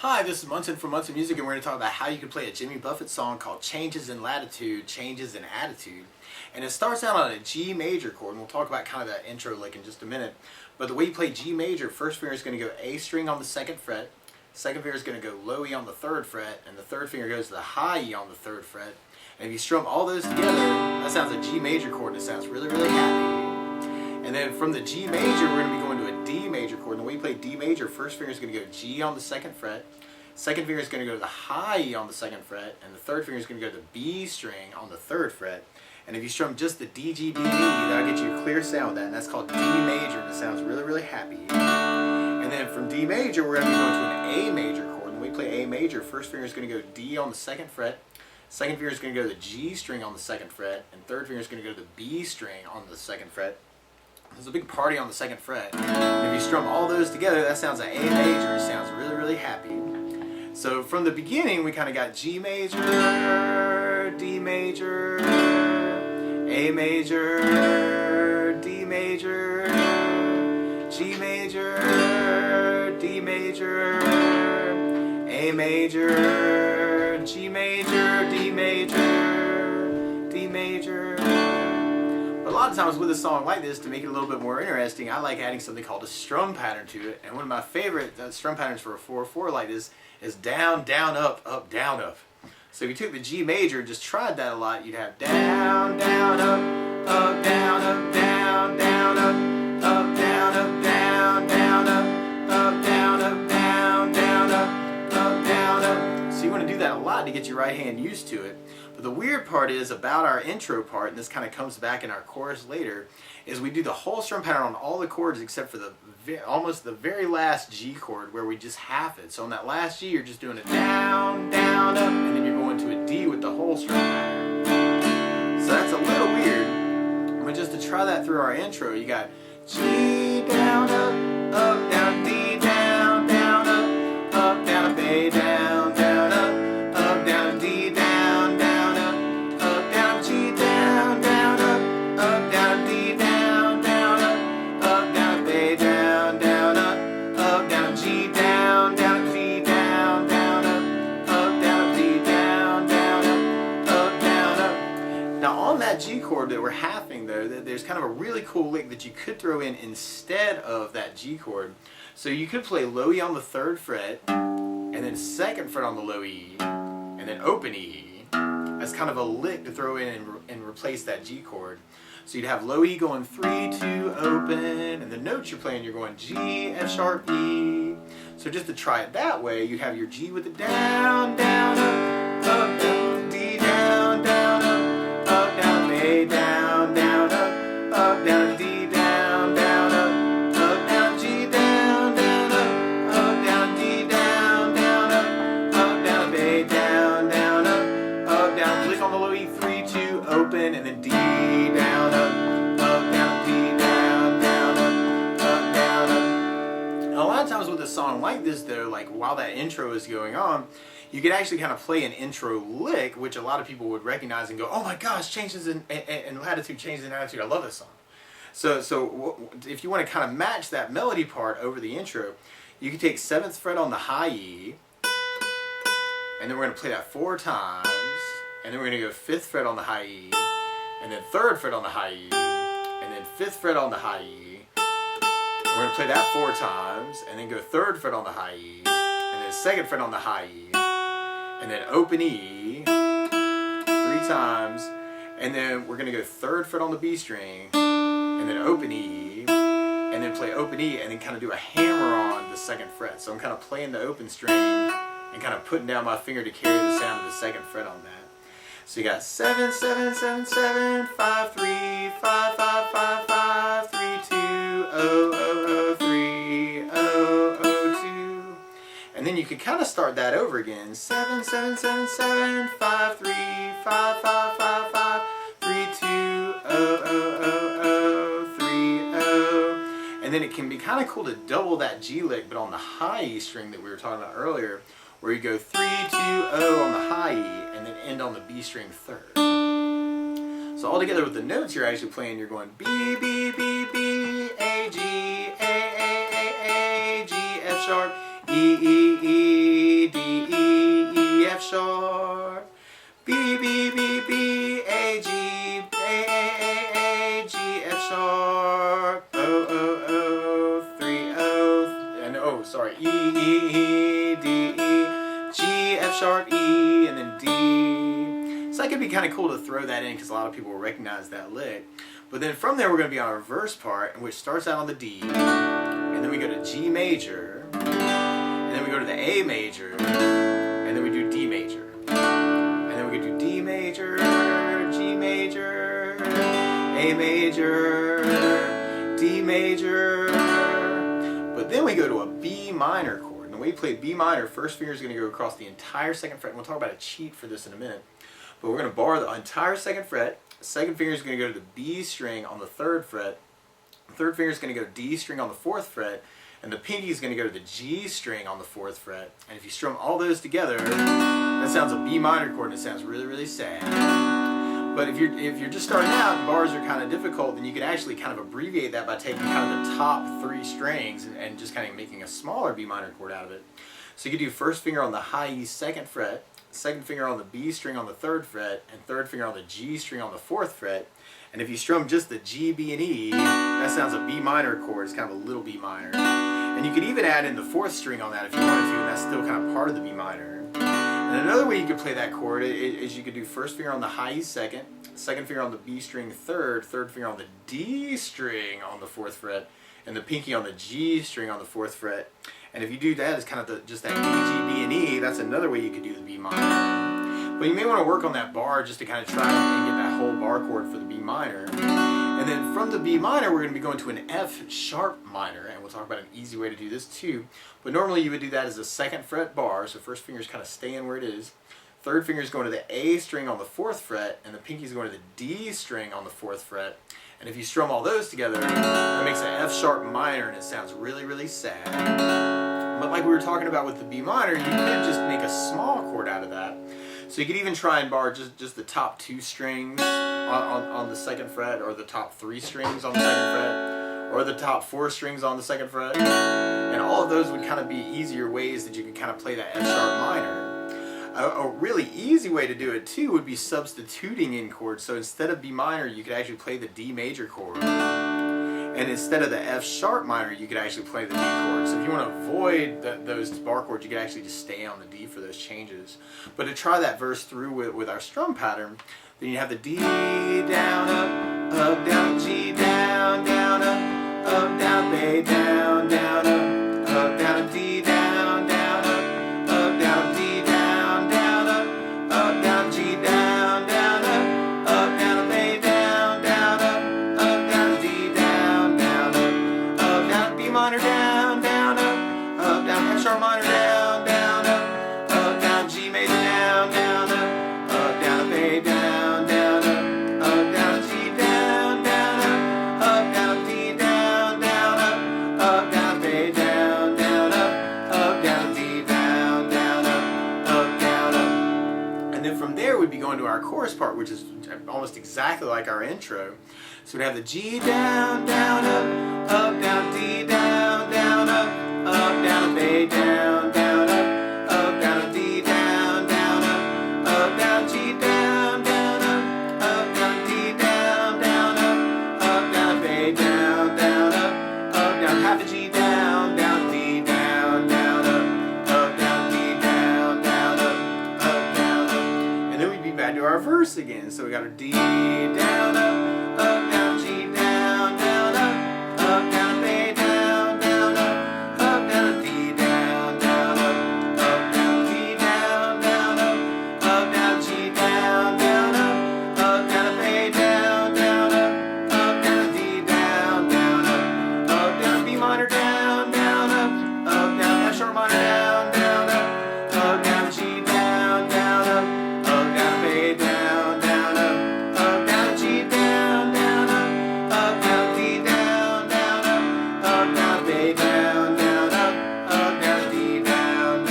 Hi, this is Munson from Munson Music, and we're going to talk about how you can play a Jimmy Buffett song called Changes in Latitude, Changes in Attitude. And it starts out on a G major chord, and we'll talk about kind of that intro lick in just a minute. But the way you play G major, first finger is going to go A string on the second fret, second finger is going to go low E on the third fret, and the third finger goes to the high E on the third fret. And if you strum all those together, that sounds a G major chord, and it sounds really, really happy. And then from the G major, we're going to be going to a D major chord. And the way you play D major, first finger is going to go G on the second fret, second finger is going to go to the high E on the second fret, and the third finger is going to go to the B string on the third fret. And if you strum just the D, G, B, D, that'll get you a clear sound with that, and that's called D major, and it sounds really, really happy. And then from D major, we're going to be going to an A major chord. And when we play A major, first finger is going to go D on the second fret, second finger is going to go to the G string on the second fret, and third finger is going to go to the B string on the second fret. There's a big party on the second fret. And if you strum all those together, that sounds like A major. It sounds really, really happy. So from the beginning, we kind of got G major, D major, A major, D major, G major, D major, A major, G major, D major, D major. But a lot of times with a song like this, to make it a little bit more interesting, I like adding something called a strum pattern to it. And one of my favorite strum patterns for a 4/4 like this is down, down, up, up, down, up. So if you took the G major and just tried that a lot, you'd have down, down, up, up, down, up, down, down, up, up, down, up, down, down, up, down, up, down, down, up, down, up. So you want to do that a lot to get your right hand used to it. But the weird part is about our intro part, and this kind of comes back in our chorus later, is we do the whole strum pattern on all the chords except for almost the very last G chord where we just half it. So on that last G, you're just doing a down, down, up, and then you're going to a D with the whole strum pattern. So that's a little weird. But just to try that through our intro, you got G, down, up, down, D, down, up, down, up, A, down, down, up, down, D, down, up, down, G, down, up, down, D, down, up, down, A, down, up, down, G, down, D, down, up, down, D, down, up. Now on that G chord that we're halving though, there's kind of a really cool lick that you could throw in instead of that G chord. So you could play low E on the third fret, and then second fret on the low E, and then open E. That's kind of a lick to throw in and replace that G chord. So you'd have low E going 3, 2, open, and the notes you're playing, you're going G, F sharp, E. So just to try it that way, you have your G with the down, down, up, down, D, down, up, down, A, down, up, down, D, down, up, down, G, down, up, down, D, down, up, down, A, down, up, down, click on the low E, 3, 2, open, and then D, down, up, down, D, down, up, down, up. And a lot of times with a song like this though, like while that intro is going on, you can actually kind of play an intro lick, which a lot of people would recognize and go, oh my gosh, changes in latitude, changes in attitude, I love this song. So if you want to kind of match that melody part over the intro, you can take 7th fret on the high E, and then we're going to play that 4 times, and then we're going to go 5th fret on the high E, and then 3rd fret on the high E, and then 5th fret on the high E. We're going to play that 4 times, and then go 3rd fret on the high E, and then 2nd fret on the high E, and then open E 3 times, and then we're going to go 3rd fret on the B string, and then open E, and then play open E, and then kind of do a hammer on the 2nd fret. So I'm kind of playing the open string and kind of putting down my finger to carry the sound of the 2nd fret on that. So you got 7, 7, 7, 7, 5, 3, 5, 5, 5, 5, 3, 2, 0, 0, 0, 3, 0, 0, 2. And then you can kind of start that over again. 7, 7, 7, 7, 5, 3, 5, 5, 5, 5, 3, 2, 0, 0, 0, 0, 3, 0. And then it can be kind of cool to double that G lick, but on the high E string that we were talking about earlier, where you go 3, 2, 0 on the high E, and then end on the B string 3rd. So all together with the notes you're actually playing, you're going B, B, B, B, A, G, A, A, A, G, F sharp, E, E, E, sorry, E, E, E, D, E, G, F sharp, E, and then D. So that could be kind of cool to throw that in because a lot of people will recognize that lick. But then from there we're going to be on our verse part, which starts out on the D, and then we go to G major, and then we go to the A major, and then we do D major, and then we do D major, G major, A major, D major, but then we go to a B minor chord. And the way you play B minor, first finger is going to go across the entire second fret, and we'll talk about a cheat for this in a minute. But we're going to bar the entire second fret. Second finger is going to go to the B string on the third fret. The third finger is going to go D string on the fourth fret. And the pinky is going to go to the G string on the fourth fret. And if you strum all those together, that sounds a B minor chord, and it sounds really, really sad. But if you're just starting out and bars are kind of difficult, then you can actually kind of abbreviate that by taking kind of the top three strings and just kind of making a smaller B minor chord out of it. So you could do first finger on the high E second fret, second finger on the B string on the third fret, and third finger on the G string on the fourth fret. And if you strum just the G, B, and E, that sounds a B minor chord. It's kind of a little B minor. And you could even add in the fourth string on that if you wanted to, and that's still kind of part of the B minor. And another way you could play that chord is you could do first finger on the high E second, second finger on the B string third, third finger on the D string on the fourth fret, and the pinky on the G string on the fourth fret. And if you do that as kind of just that D, G, B, and E, that's another way you could do the B minor. But you may want to work on that bar just to kind of try and get that whole bar chord for the B minor. And then from the B minor, we're going to be going to an F sharp minor, and we'll talk about an easy way to do this too. But normally you would do that as a second fret bar, so first finger is kind of staying where it is. Third finger is going to the A string on the fourth fret, and the pinky is going to the D string on the fourth fret. And if you strum all those together, that makes an F sharp minor, and it sounds really, really sad. But like we were talking about with the B minor, you could just make a small chord out of that. So you could even try and bar just the top two strings on the second fret, or the top three strings on the second fret, or the top four strings on the second fret. And all of those would kind of be easier ways that you can kind of play that F sharp minor. A really easy way to do it too would be substituting in chords. So instead of B minor, you could actually play the D major chord. And instead of the F sharp minor, you could actually play the D chord. So if you want to avoid those bar chords, you could actually just stay on the D for those changes. But to try that verse through with our strum pattern, then you have the D, down, up, down, G, down, up, down, A, down, up, down, D, down, up, down, D, down, up, down, G, down, up, down, A, down, up, down, D, down, up, B minor, down, up, down, F sharp minor, down, up, down, G major, down, up, down, A, down, up, down, G, down, up, down, D, down, up, down, A, down, up, down, D, down, up. And then from there we'd be going to our chorus part, which is almost exactly like our intro. So we'd have the G, down, up, down, D, down, up, down, A, down, up, down, D, down, up, down, G, down, up, down, D, down, up, down, A, down, up, down, half a G, down, D, down, up, down, D, down, up. And then we'd be back to our verse again. So we got our D, down, up, down, G, down, up, down, A, down, up, down, D, down, up, down, D, down, up, down, G, down, up, down, A, down, up, down, D, down, up, down, B minor, down, up, down, F sharp minor, down, up, down, G, down, up, down, A, down, up, down, G, down, up, down, D, down, up, down, A, down, up, down, D, down,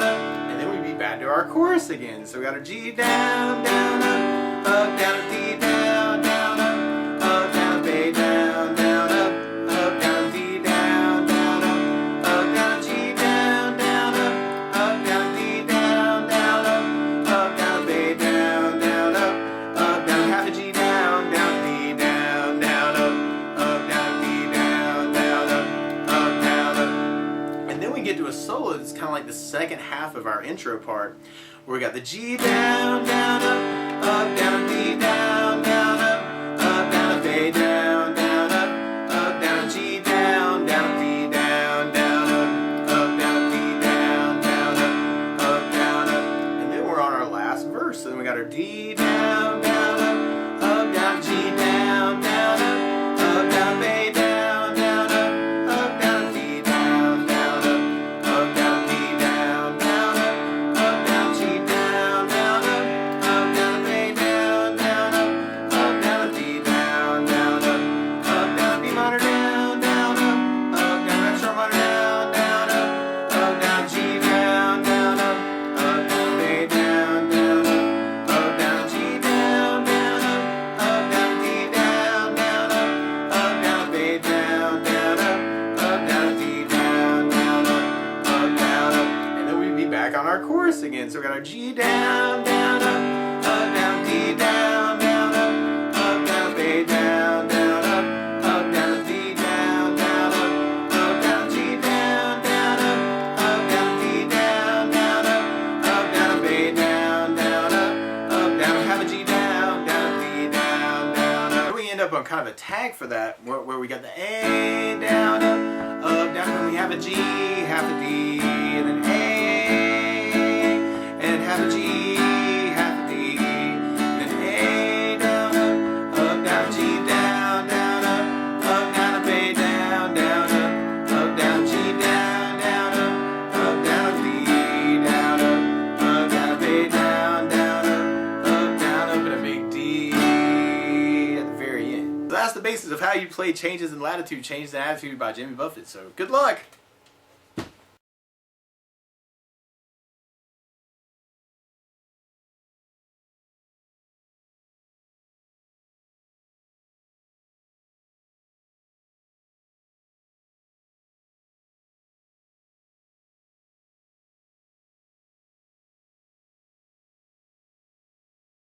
up. And then we'd be back to our chorus again. So we got our G, down, up, down, D, down, up, down, A, down, up, down, D, down, up, down, G, down, up, down, D, down, up, down, A, down, up, down, half a G, down, D, down, up, down, D, down, up, kind of like the second half of our intro part, where we got the G down, down, up, down, D down, down, up, down, A down, down, up, down, G down, down, D down, down, up, down, D down, down, up, down, up, and then we're on our last verse. So then we got our D down, down, down, G down, down, down, A down, down, down, D down, down, down, D down, down, down, G down, down, down, A down, down, down, D down, down, down, B minor down, down, down, F sharp minor down, down, G down, down, A down, down, down, G down, down, D down, down, A down, down, D down, down, and then we'd be back on our chorus again. So we got our G down, down, down, D down, down, A down, down, down, D down, down, G down, down, D down, down, A down, down, have a G down, D down, down. We end up on kind of a tag for that, where we got the A down, down, and we have a G, half a D, and an A, and half a G, half a D, and an A down, down, G down, down, A down, down, G down, down, D down, A down, down, and a big D at the very end. So that's the basis of how you play Changes in Latitude, Changes in Attitude by Jimmy Buffett. So good luck!